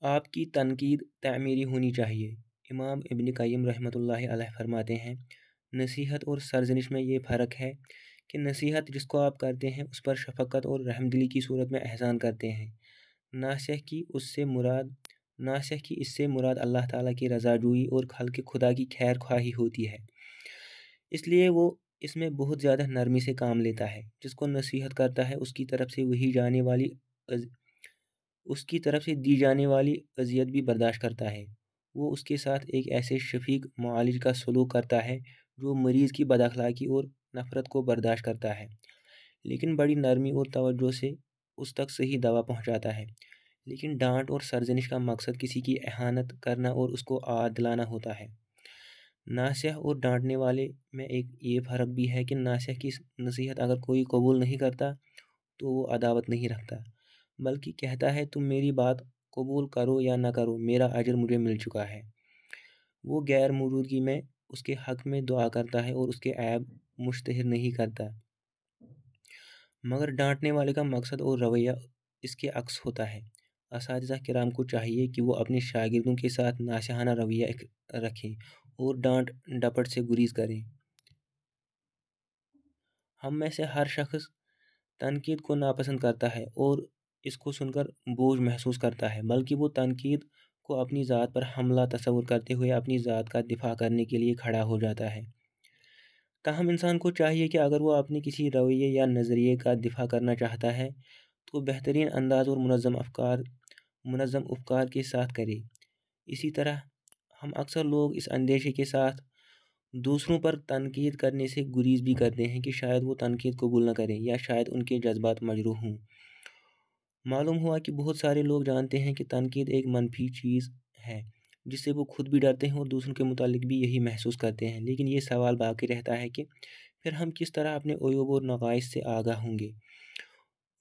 آپ کی تنقید تعمیری ہونی چاہیے۔ امام ابن قیم رحمۃ اللہ علیہ فرماتے ہیں، نصیحت اور سرزنش میں یہ فرق ہے کہ نصیحت جس کو آپ کرتے ہیں اس پر شفقت اور رحمدلی کی صورت میں احسان کرتے ہیں۔ ناصح کی اس سے مراد اللہ تعالیٰ کی رضا جوئی اور خلق خدا کی خیر خواہی ہوتی ہے، اس لیے وہ اس میں بہت زیادہ نرمی سے کام لیتا ہے۔ جس کو نصیحت کرتا ہے اس کی طرف سے دی جانے والی اذیت بھی برداشت کرتا ہے۔ وہ اس کے ساتھ ایک ایسے شفیق معالج کا سلوک کرتا ہے جو مریض کی بد اخلاقی اور نفرت کو برداشت کرتا ہے، لیکن بڑی نرمی اور توجہ سے اس تک صحیح دوا پہنچاتا ہے۔ لیکن ڈانٹ اور سرزنش کا مقصد کسی کی اہانت کرنا اور اس کو آد دلانا ہوتا ہے۔ ناصح اور ڈانٹنے والے میں ایک یہ فرق بھی ہے کہ ناصح کی نصیحت اگر کوئی قبول نہیں کرتا تو وہ عداوت نہیں رکھتا، بلکہ کہتا ہے تم میری بات قبول کرو یا نہ کرو، میرا اجر مجھے مل چکا ہے۔ وہ غیر موجودگی میں اس کے حق میں دعا کرتا ہے اور اس کے عیب مشتہر نہیں کرتا۔ مگر ڈانٹنے والے کا مقصد اور رویہ اس کے عکس ہوتا ہے۔ اساتذہ کرام کو چاہیے کہ وہ اپنے شاگردوں کے ساتھ ناصحانہ رویہ رکھیں اور ڈانٹ ڈپٹ سے گریز کریں۔ ہم میں سے ہر شخص تنقید کو ناپسند کرتا ہے اور اس کو سن کر بوجھ محسوس کرتا ہے، بلکہ وہ تنقید کو اپنی ذات پر حملہ تصور کرتے ہوئے اپنی ذات کا دفاع کرنے کے لیے کھڑا ہو جاتا ہے۔ تاہم انسان کو چاہیے کہ اگر وہ اپنے کسی رویے یا نظریے کا دفاع کرنا چاہتا ہے تو بہترین انداز اور منظم افکار کے ساتھ کرے۔ اسی طرح ہم اکثر لوگ اس اندیشے کے ساتھ دوسروں پر تنقید کرنے سے گریز بھی کرتے ہیں کہ شاید وہ تنقید قبول نہ کریں یا شاید ان کے جذبات مجروح ہوں۔ معلوم ہوا کہ بہت سارے لوگ جانتے ہیں کہ تنقید ایک منفی چیز ہے جس سے وہ خود بھی ڈرتے ہیں اور دوسروں کے متعلق بھی یہی محسوس کرتے ہیں، لیکن یہ سوال باقی رہتا ہے کہ پھر ہم کس طرح اپنے عیوب اور نقائص سے آگاہ ہوں گے،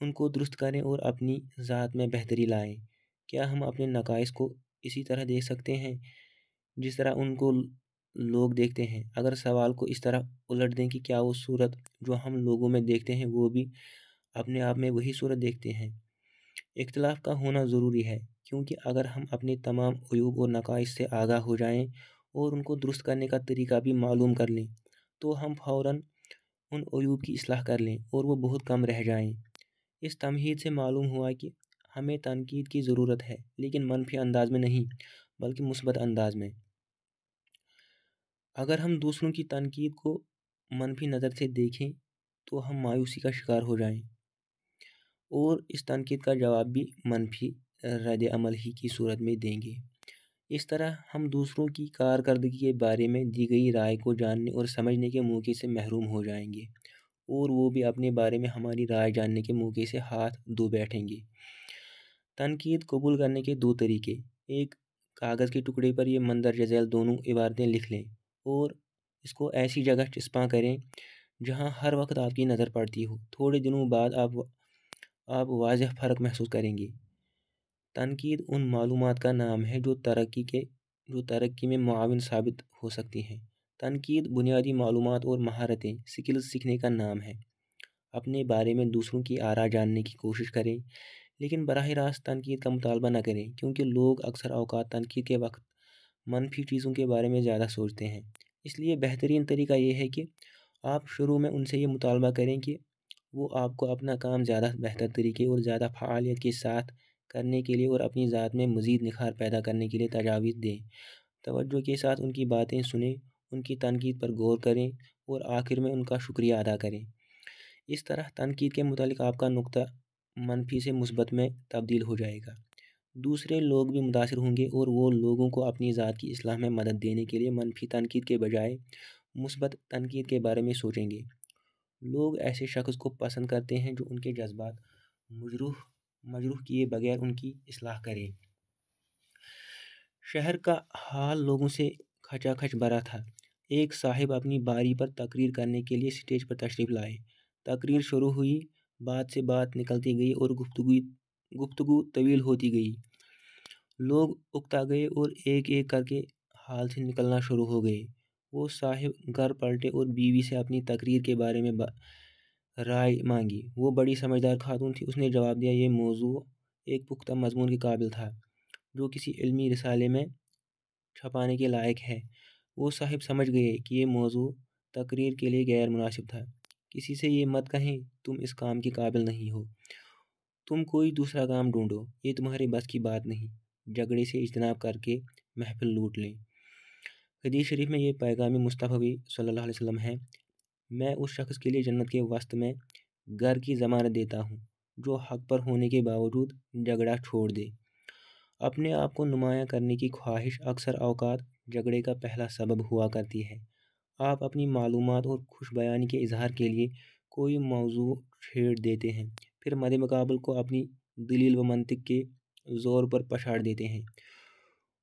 ان کو درست کریں اور اپنی ذات میں بہتری لائیں؟ کیا ہم اپنے نقائص کو اسی طرح دیکھ سکتے ہیں جس طرح ان کو لوگ دیکھتے ہیں؟ اگر سوال کو اس طرح الٹ دیں کہ کیا وہ صورت جو ہم لوگوں میں دیکھتے ہیں وہ بھی اپنے آپ میں وہی صورت دیکھتے ہیں؟ اختلاف کا ہونا ضروری ہے، کیونکہ اگر ہم اپنے تمام عیوب اور نقائص سے آگاہ ہو جائیں اور ان کو درست کرنے کا طریقہ بھی معلوم کر لیں تو ہم فوراً ان عیوب کی اصلاح کر لیں اور وہ بہت کم رہ جائیں۔ اس تمہید سے معلوم ہوا کہ ہمیں تنقید کی ضرورت ہے، لیکن منفی انداز میں نہیں بلکہ مثبت انداز میں۔ اگر ہم دوسروں کی تنقید کو منفی نظر سے دیکھیں تو ہم مایوسی کا شکار ہو جائیں اور اس تنقید کا جواب بھی منفی رد عمل ہی کی صورت میں دیں گے۔ اس طرح ہم دوسروں کی کارکردگی کے بارے میں دی گئی رائے کو جاننے اور سمجھنے کے موقع سے محروم ہو جائیں گے، اور وہ بھی اپنے بارے میں ہماری رائے جاننے کے موقع سے ہاتھ دھو بیٹھیں گے۔ تنقید قبول کرنے کے دو طریقے: ایک، کاغذ کے ٹکڑے پر یہ مندرجہ ذیل دونوں عبارتیں لکھ لیں اور اس کو ایسی جگہ چسپاں کریں جہاں ہر وقت آپ کی نظر پڑتی ہو۔ تھوڑے دنوں بعد آپ واضح فرق محسوس کریں گے۔ تنقید ان معلومات کا نام ہے جو ترقی میں معاون ثابت ہو سکتی ہیں۔ تنقید بنیادی معلومات اور مہارتیں سکلز سیکھنے کا نام ہے۔ اپنے بارے میں دوسروں کی آراء جاننے کی کوشش کریں، لیکن براہ راست تنقید کا مطالبہ نہ کریں، کیونکہ لوگ اکثر اوقات تنقید کے وقت منفی چیزوں کے بارے میں زیادہ سوچتے ہیں۔ اس لیے بہترین طریقہ یہ ہے کہ آپ شروع میں ان سے یہ مطالبہ کریں کہ وہ آپ کو اپنا کام زیادہ بہتر طریقے اور زیادہ فعالیت کے ساتھ کرنے کے لیے اور اپنی ذات میں مزید نکھار پیدا کرنے کے لیے تجاویز دیں۔ توجہ کے ساتھ ان کی باتیں سنیں، ان کی تنقید پر غور کریں اور آخر میں ان کا شکریہ ادا کریں۔ اس طرح تنقید کے متعلق آپ کا نقطہ منفی سے مثبت میں تبدیل ہو جائے گا۔ دوسرے لوگ بھی متاثر ہوں گے اور وہ لوگوں کو اپنی ذات کی اصلاح میں مدد دینے کے لیے منفی تنقید کے بجائے مثبت تنقید کے بارے میں سوچیں گے۔ لوگ ایسے شخص کو پسند کرتے ہیں جو ان کے جذبات مجروح کیے بغیر ان کی اصلاح کرے۔ شہر کا حال لوگوں سے کھچا کھچ بھرا تھا۔ ایک صاحب اپنی باری پر تقریر کرنے کے لیے سٹیج پر تشریف لائے۔ تقریر شروع ہوئی، بات سے بات نکلتی گئی اور گفتگو طویل ہوتی گئی۔ لوگ اکتا گئے اور ایک ایک کر کے حال سے نکلنا شروع ہو گئے۔ وہ صاحب گھر پلٹے اور بیوی سے اپنی تقریر کے بارے میں رائے مانگی۔ وہ بڑی سمجھدار خاتون تھی، اس نے جواب دیا، یہ موضوع ایک پختہ مضمون کے قابل تھا۔ جو کسی علمی رسالے میں چھپانے کے لائق ہے۔ وہ صاحب سمجھ گئے کہ یہ موضوع تقریر کے لیے غیر مناسب تھا۔ کسی سے یہ مت کہیں تم اس کام کے قابل نہیں ہو، تم کوئی دوسرا کام ڈھونڈو، یہ تمہارے بس کی بات نہیں۔ جھگڑے سے اجتناب کر کے محفل لوٹ لیں۔ حدیث شریف میں یہ پیغام مصطفی صلی اللہ علیہ وسلم ہے: میں اس شخص کے لیے جنت کے وسط میں گھر کی ضمانت دیتا ہوں جو حق پر ہونے کے باوجود جھگڑا چھوڑ دے۔ اپنے آپ کو نمایاں کرنے کی خواہش اکثر اوقات جھگڑے کا پہلا سبب ہوا کرتی ہے۔ آپ اپنی معلومات اور خوش بیانی کے اظہار کے لیے کوئی موضوع چھیڑ دیتے ہیں، پھر مد مقابل کو اپنی دلیل و منطق کے زور پر پچھاڑ دیتے ہیں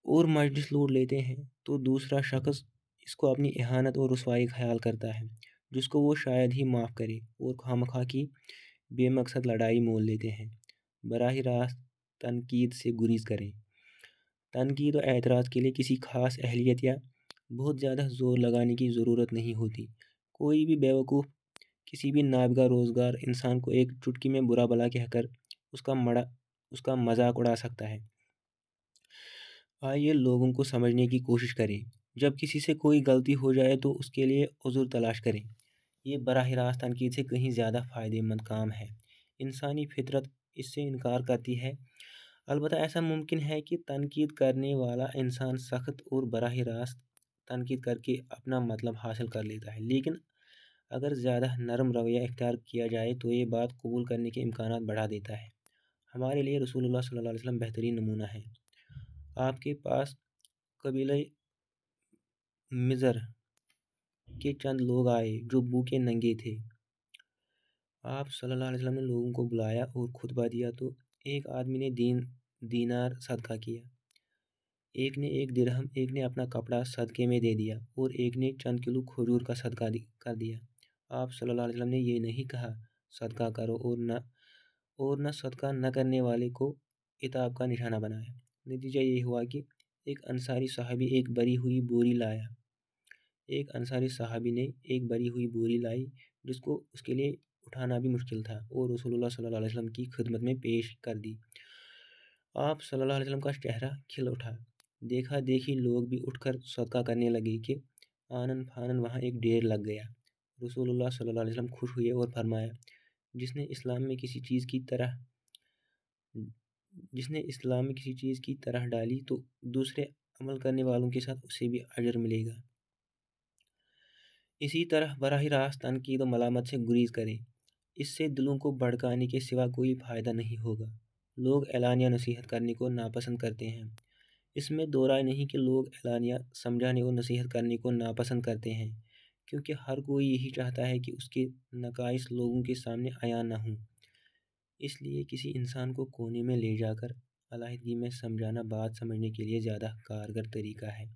اور مجلس لوٹ لیتے ہیں، تو دوسرا شخص اس کو اپنی اہانت اور رسوائی خیال کرتا ہے، جس کو وہ شاید ہی معاف کرے، اور خواہ کی بے مقصد لڑائی مول لیتے ہیں۔ براہ راست تنقید سے گریز کریں۔ تنقید و اعتراض کے لیے کسی خاص اہلیت یا بہت زیادہ زور لگانے کی ضرورت نہیں ہوتی۔ کوئی بھی بیوقوف کسی بھی نابغہ روزگار انسان کو ایک چٹکی میں برا بھلا کہہ کر اس کا مذاق اڑا سکتا ہے۔ آئیے لوگوں کو سمجھنے کی کوشش کریں۔ جب کسی سے کوئی غلطی ہو جائے تو اس کے لیے عذر تلاش کریں۔ یہ براہ راست تنقید سے کہیں زیادہ فائدہ مند کام ہے۔ انسانی فطرت اس سے انکار کرتی ہے۔ البتہ ایسا ممکن ہے کہ تنقید کرنے والا انسان سخت اور براہ راست تنقید کر کے اپنا مطلب حاصل کر لیتا ہے، لیکن اگر زیادہ نرم رویہ اختیار کیا جائے تو یہ بات قبول کرنے کے امکانات بڑھا دیتا ہے۔ ہمارے لیے رسول اللہ صلی اللہ علیہ وسلم بہترین نمونہ ہے۔ آپ کے پاس قبیلہ مضر کے چند لوگ آئے جو بھوکے ننگے تھے۔ آپ صلی اللہ علیہ وسلم نے لوگوں کو بلایا اور خطبہ دیا تو ایک آدمی نے دینار صدقہ کیا، ایک نے 1 درہم، ایک نے اپنا کپڑا صدقے میں دے دیا اور ایک نے چند کلو کھجور کا صدقہ کر دیا۔ آپ صلی اللہ علیہ وسلم نے یہ نہیں کہا صدقہ کرو اور نہ صدقہ نہ کرنے والے کو عتاب کا نشانہ بنایا۔ نتیجہ یہ ہوا کہ ایک انصاری صحابی ایک بری ہوئی بوری لائی جس کو اس کے لیے اٹھانا بھی مشکل تھا اور رسول اللہ صلی اللہ علیہ وسلم کی خدمت میں پیش کر دی۔ آپ صلی اللہ علیہ وسلم کا چہرہ کھل اٹھا۔ دیکھا دیکھی لوگ بھی اٹھ کر صدقہ کرنے لگے کہ آنن فانن وہاں ایک ڈھیر لگ گیا۔ رسول اللہ صلی اللہ علیہ وسلم خوش ہوئے اور فرمایا: جس نے اسلام میں کسی چیز کی طرح ڈالی تو دوسرے عمل کرنے والوں کے ساتھ اسے بھی اجر ملے گا۔ اسی طرح براہ راست تنقید و ملامت سے گریز کریں۔ اس سے دلوں کو بھڑکانے کے سوا کوئی فائدہ نہیں ہوگا۔ لوگ اعلانیہ نصیحت کرنے کو ناپسند کرتے ہیں۔ اس میں دو رائے نہیں کہ لوگ اعلانیہ سمجھانے اور نصیحت کرنے کو ناپسند کرتے ہیں، کیونکہ ہر کوئی یہی چاہتا ہے کہ اس کے نقائص لوگوں کے سامنے عیاں نہ ہوں۔ اس لیے کسی انسان کو کونے میں لے جا کر علیحدگی میں سمجھانا بات سمجھنے کے لیے زیادہ کارگر طریقہ ہے۔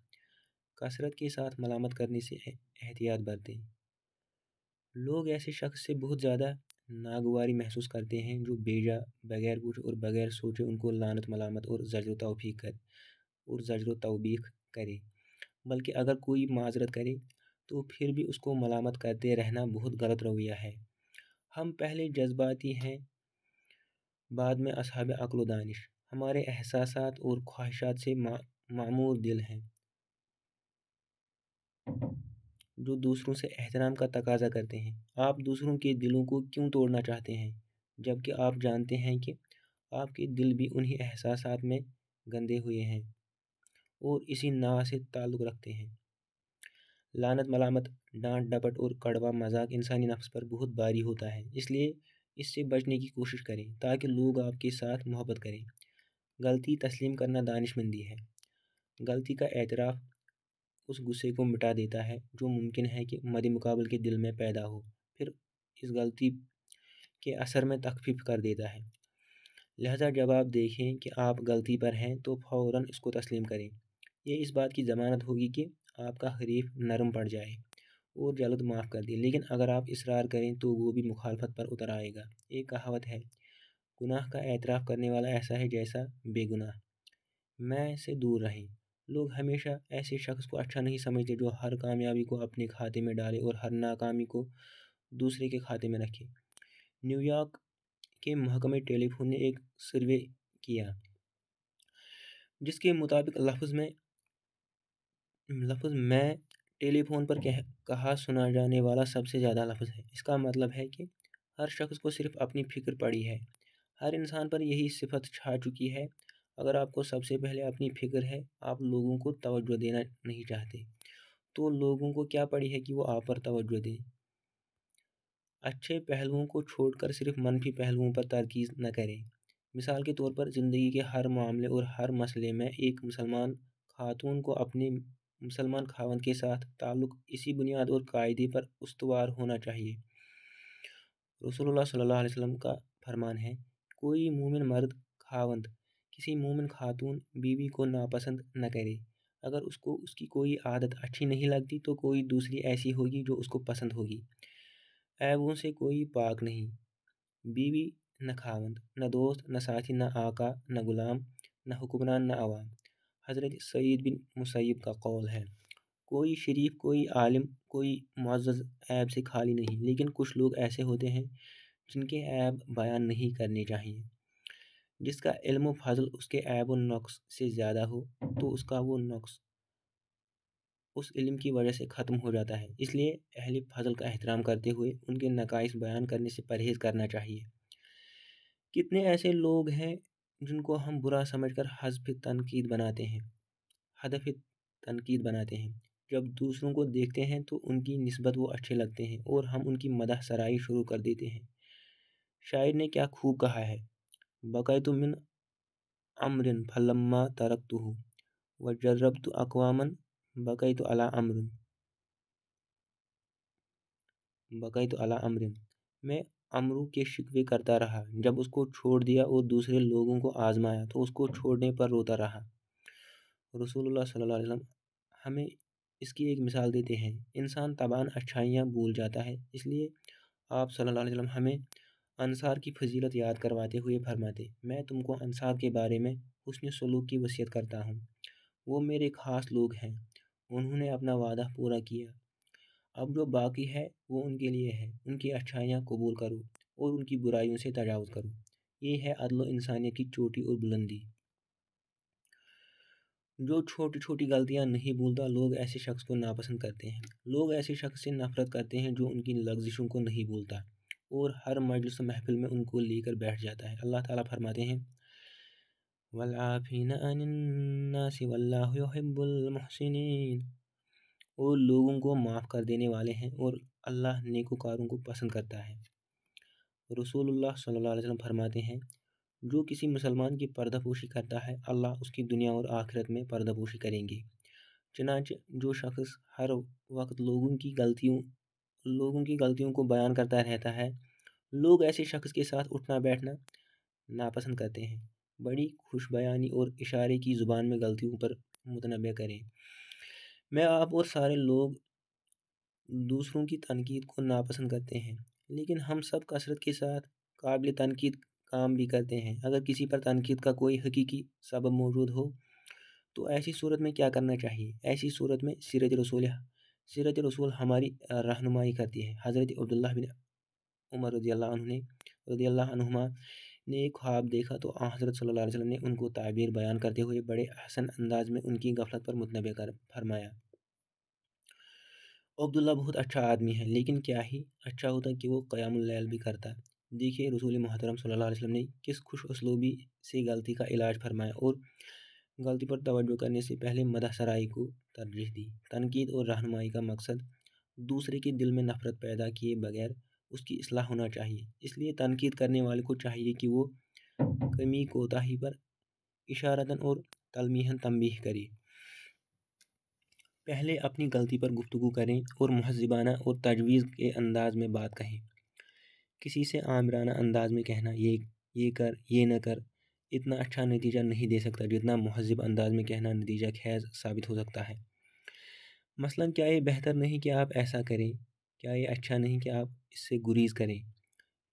کثرت کے ساتھ ملامت کرنے سے احتیاط برتیں۔ لوگ ایسے شخص سے بہت زیادہ ناگواری محسوس کرتے ہیں جو بیجا، بغیر پوچھے اور بغیر سوچے ان کو لعنت ملامت اور زجر و توبیخ کرے، بلکہ اگر کوئی معذرت کرے تو پھر بھی اس کو ملامت کرتے رہنا بہت غلط رویہ ہے۔ ہم پہلے جذباتی ہیں، بعد میں اصحاب عقل و دانش۔ ہمارے احساسات اور خواہشات سے معمور دل ہیں جو دوسروں سے احترام کا تقاضا کرتے ہیں۔ آپ دوسروں کے دلوں کو کیوں توڑنا چاہتے ہیں، جبکہ آپ جانتے ہیں کہ آپ کے دل بھی انہی احساسات میں گندے ہوئے ہیں اور اسی نوع سے تعلق رکھتے ہیں۔ لعنت ملامت، ڈانٹ ڈپٹ اور کڑوا مذاق انسانی نفس پر بہت بھاری ہوتا ہے، اس لیے اس سے بچنے کی کوشش کریں تاکہ لوگ آپ کے ساتھ محبت کریں۔ غلطی تسلیم کرنا دانش مندی ہے۔ غلطی کا اعتراف اس غصے کو مٹا دیتا ہے جو ممکن ہے کہ مد مقابل کے دل میں پیدا ہو، پھر اس غلطی کے اثر میں تخفیف کر دیتا ہے۔ لہذا جب آپ دیکھیں کہ آپ غلطی پر ہیں تو فوراً اس کو تسلیم کریں۔ یہ اس بات کی ضمانت ہوگی کہ آپ کا حریف نرم پڑ جائے اور جلد معاف کر دے، لیکن اگر آپ اصرار کریں تو وہ بھی مخالفت پر اتر آئے گا۔ ایک کہاوت ہے: گناہ کا اعتراف کرنے والا ایسا ہے جیسا بے گناہ۔ میں سے دور رہیں۔ لوگ ہمیشہ ایسے شخص کو اچھا نہیں سمجھتے جو ہر کامیابی کو اپنے کھاتے میں ڈالے اور ہر ناکامی کو دوسرے کے کھاتے میں رکھے۔ نیو یارک کے محکمہ ٹیلی فون نے ایک سروے کیا۔ جس کے مطابق لفظ میں ٹیلی فون پر کہا سنا جانے والا سب سے زیادہ لفظ ہے۔ اس کا مطلب ہے کہ ہر شخص کو صرف اپنی فکر پڑی ہے، ہر انسان پر یہی صفت چھا چکی ہے۔ اگر آپ کو سب سے پہلے اپنی فکر ہے، آپ لوگوں کو توجہ دینا نہیں چاہتے، تو لوگوں کو کیا پڑی ہے کہ وہ آپ پر توجہ دیں۔ اچھے پہلوؤں کو چھوڑ کر صرف منفی پہلوؤں پر ترکیز نہ کریں۔ مثال کے طور پر زندگی کے ہر معاملے اور ہر مسئلے میں ایک مسلمان خاتون کو اپنے مسلمان خاوند کے ساتھ تعلق اسی بنیاد اور قاعدے پر استوار ہونا چاہیے۔ رسول اللہ صلی اللہ علیہ وسلم کا فرمان ہے، کوئی مومن مرد خاوند کسی مومن خاتون بیوی کو ناپسند نہ کرے۔ اگر اس کی کوئی عادت اچھی نہیں لگتی تو کوئی دوسری ایسی ہوگی جو اس کو پسند ہوگی۔ عیبوں سے کوئی پاک نہیں، بیوی نہ خاوند، نہ دوست، نہ ساتھی، نہ آقا، نہ غلام، نہ حکمران، نہ عوام۔ حضرت سعید بن مسیب کا قول ہے، کوئی شریف، کوئی عالم، کوئی معزز عیب سے خالی نہیں، لیکن کچھ لوگ ایسے ہوتے ہیں جن کے عیب بیان نہیں کرنے چاہیے۔ جس کا علم و فضل اس کے عیب و نقص سے زیادہ ہو تو اس کا وہ نقص اس علم کی وجہ سے ختم ہو جاتا ہے۔ اس لیے اہل فضل کا احترام کرتے ہوئے ان کے نقائص بیان کرنے سے پرہیز کرنا چاہیے۔ کتنے ایسے لوگ ہیں جن کو ہم برا سمجھ کر ہدف تنقید بناتے ہیں۔ جب دوسروں کو دیکھتے ہیں تو ان کی نسبت وہ اچھے لگتے ہیں اور ہم ان کی مدح سرائی شروع کر دیتے ہیں۔ شاعر نے کیا خوب کہا ہے، بقیت من امر فلما ترکتہ وجربت اقواما بقیت علی امر، میں امرو کے شکوے کرتا رہا، جب اس کو چھوڑ دیا اور دوسرے لوگوں کو آزمایا تو اس کو چھوڑنے پر روتا رہا۔ رسول اللہ صلی اللہ علیہ وسلم ہمیں اس کی ایک مثال دیتے ہیں، انسان طبعاً اچھائیاں بھول جاتا ہے، اس لیے آپ صلی اللہ علیہ وسلم ہمیں انصار کی فضیلت یاد کرواتے ہوئے فرماتے، میں تم کو انصار کے بارے میں حسن سلوک کی وصیت کرتا ہوں۔ وہ میرے خاص لوگ ہیں، انہوں نے اپنا وعدہ پورا کیا، اب جو باقی ہے وہ ان کے لیے ہے، ان کی اچھائیاں قبول کرو اور ان کی برائیوں سے تجاوز کرو۔ یہ ہے عدل و انسانیت کی چوٹی اور بلندی۔ جو چھوٹی چھوٹی غلطیاں نہیں بھولتا، لوگ ایسے شخص کو ناپسند کرتے ہیں۔ لوگ ایسے شخص سے نفرت کرتے ہیں جو ان کی لغزشوں کو نہیں بھولتا اور ہر مجلس و محفل میں ان کو لے کر بیٹھ جاتا ہے۔ اللہ تعالیٰ فرماتے ہیں، وَالْعَافِينَ عَنِ النَّاسِ وَاللَّهُ يُحِبُّ الْمُحْسِنِينَ، اور لوگوں کو معاف کر دینے والے ہیں اور اللہ نیکوکاروں کو پسند کرتا ہے۔ رسول اللہ صلی اللہ علیہ وسلم فرماتے ہیں، جو کسی مسلمان کی پردہ پوشی کرتا ہے، اللہ اس کی دنیا اور آخرت میں پردہ پوشی کریں گے۔ چنانچہ جو شخص ہر وقت لوگوں کی غلطیوں کو بیان کرتا رہتا ہے، لوگ ایسے شخص کے ساتھ اٹھنا بیٹھنا ناپسند کرتے ہیں۔ بڑی خوش بیانی اور اشارے کی زبان میں غلطیوں پر متنبہ کریں۔ میں آپ اور سارے لوگ دوسروں کی تنقید کو ناپسند کرتے ہیں، لیکن ہم سب کثرت کے ساتھ قابل تنقید کام بھی کرتے ہیں۔ اگر کسی پر تنقید کا کوئی حقیقی سبب موجود ہو تو ایسی صورت میں کیا کرنا چاہیے؟ ایسی صورت میں سیرت رسول ہماری رہنمائی کرتی ہے۔ حضرت عبداللہ بن عمر رضی اللہ عنہما نے ایک خواب دیکھا تو حضرت صلی اللہ علیہ وسلم نے ان کو تعبیر بیان کرتے ہوئے بڑے احسن انداز میں ان کی غفلت پر متنبہ فرمایا، عبداللہ بہت اچھا آدمی ہے، لیکن کیا ہی اچھا ہوتا کہ وہ قیام اللیل بھی کرتا۔ دیکھیے رسول محترم صلی اللہ علیہ وسلم نے کس خوش اسلوبی سے غلطی کا علاج فرمایا اور غلطی پر توجہ کرنے سے پہلے مدح سرائی کو ترجیح دی۔ تنقید اور رہنمائی کا مقصد دوسرے کے دل میں نفرت پیدا کیے بغیر اس کی اصلاح ہونا چاہیے۔ اس لیے تنقید کرنے والے کو چاہیے کہ وہ کمی کوتاہی پر اشارتاً اور تلمیحاً تنبیہ کرے۔ پہلے اپنی غلطی پر گفتگو کریں اور مہذبانہ اور تجویز کے انداز میں بات کہیں۔ کسی سے آمرانہ انداز میں کہنا، یہ کر، یہ نہ کر، اتنا اچھا نتیجہ نہیں دے سکتا جتنا مہذب انداز میں کہنا نتیجہ خیز ثابت ہو سکتا ہے۔ مثلاً کیا یہ بہتر نہیں کہ آپ ایسا کریں؟ کیا یہ اچھا نہیں کہ آپ اس سے گریز کریں؟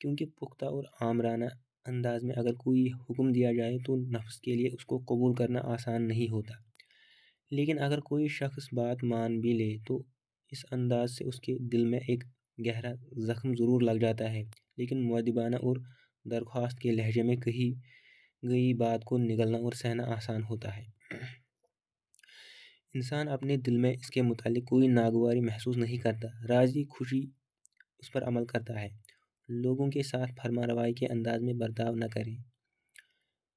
کیونکہ پختہ اور آمرانہ انداز میں اگر کوئی حکم دیا جائے تو نفس کے لیے اس کو قبول کرنا آسان نہیں ہوتا، لیکن اگر کوئی شخص بات مان بھی لے تو اس انداز سے اس کے دل میں ایک گہرا زخم ضرور لگ جاتا ہے، لیکن مؤدبانہ اور درخواست کے لہجے میں کہی گئی بات کو نگلنا اور سہنا آسان ہوتا ہے۔ انسان اپنے دل میں اس کے متعلق کوئی ناگواری محسوس نہیں کرتا، راضی خوشی اس پر عمل کرتا ہے۔ لوگوں کے ساتھ فرما روائی کے انداز میں برتاؤ نہ کریں۔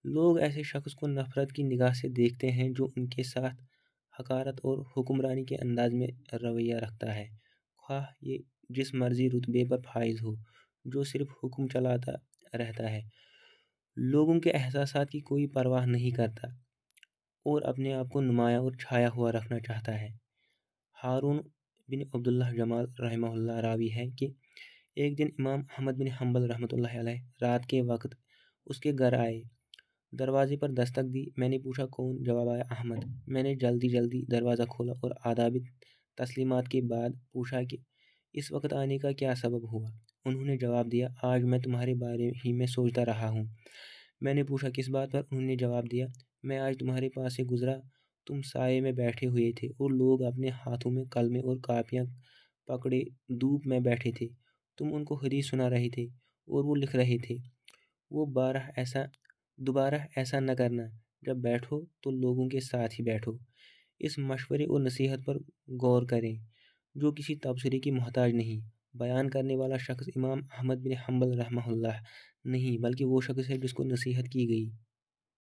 لوگ ایسے شخص کو نفرت کی نگاہ سے دیکھتے ہیں جو ان کے ساتھ حقارت اور حکمرانی کے انداز میں رویہ رکھتا ہے، خواہ یہ جس مرضی رتبے پر فائز ہو، جو صرف حکم چلاتا رہتا ہے، لوگوں کے احساسات کی کوئی پرواہ نہیں کرتا اور اپنے آپ کو نمایاں اور چھایا ہوا رکھنا چاہتا ہے۔ ہارون بن عبداللہ جمال رحمہ اللہ راوی ہے کہ ایک دن امام احمد بن حنبل رحمۃ اللہ علیہ رات کے وقت اس کے گھر آئے۔ دروازے پر دستک دی، میں نے پوچھا کون؟ جواب آیا احمد۔ میں نے جلدی دروازہ کھولا اور آدابی تسلیمات کے بعد پوچھا کہ اس وقت آنے کا کیا سبب ہوا؟ انہوں نے جواب دیا، آج میں تمہارے بارے ہی میں سوچتا رہا ہوں۔ میں نے پوچھا کس بات پر؟ انہوں نے جواب دیا، میں آج تمہارے پاس سے گزرا، تم سائے میں بیٹھے ہوئے تھے اور لوگ اپنے ہاتھوں میں کلمے اور کاپیاں پکڑے دھوپ میں بیٹھے تھے، تم ان کو حدیث سنا رہے تھے اور وہ لکھ رہے تھے۔ وہ دوبارہ ایسا نہ کرنا، جب بیٹھو تو لوگوں کے ساتھ ہی بیٹھو۔ اس مشورے اور نصیحت پر غور کریں جو کسی تبصرے کی محتاج نہیں۔ بیان کرنے والا شخص امام احمد بن حنبل رحمہ اللہ نہیں، بلکہ وہ شخص ہے جس کو نصیحت کی گئی۔